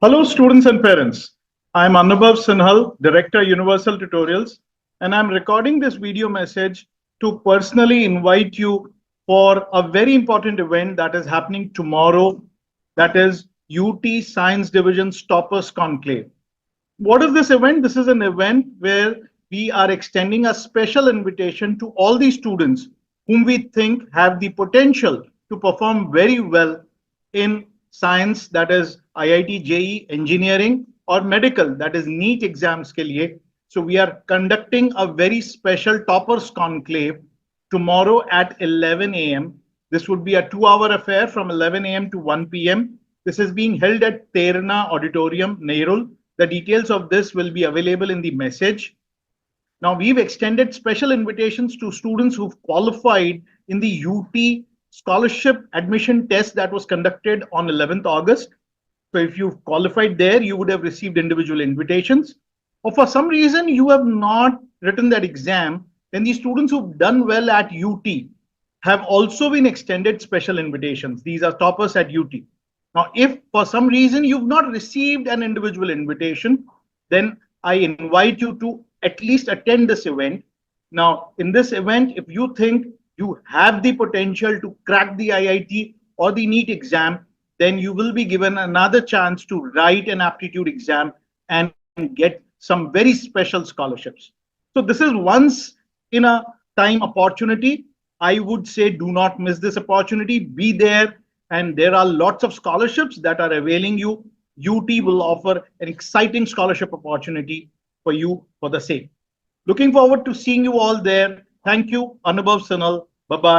Hello, students and parents. I'm Anubhav Sinhal, Director, Universal Tutorials, and I'm recording this video message to personally invite you for a very important event that is happening tomorrow. That is UT Science Division's Toppers Conclave. What is this event? This is an event where we are extending a special invitation to all the students whom we think have the potential to perform very well in science, that is IIT JEE, engineering, or medical, that is NEET exams ke liye. So we are conducting a very special toppers conclave tomorrow at 11 a.m. This would be a 2-hour affair from 11 a.m. to 1 p.m. This is being held at Terna Auditorium, Nerul. The details of this will be available in the message. Now, we've extended special invitations to students who've qualified in the UT scholarship admission test that was conducted on 11th August. So if you've qualified there, you would have received individual invitations. Or for some reason, you have not written that exam, then the students who've done well at UT have also been extended special invitations. These are toppers at UT. Now, if for some reason you've not received an individual invitation, then I invite you to at least attend this event. Now, in this event, if you think you have the potential to crack the IIT or the NEET exam, then you will be given another chance to write an aptitude exam and get some very special scholarships. So this is once in a time opportunity. I would say do not miss this opportunity. Be there, and there are lots of scholarships that are availing you. UT will offer an exciting scholarship opportunity for you for the same. Looking forward to seeing you all there. Thank you, Anubhav Sinhal. Bye-bye.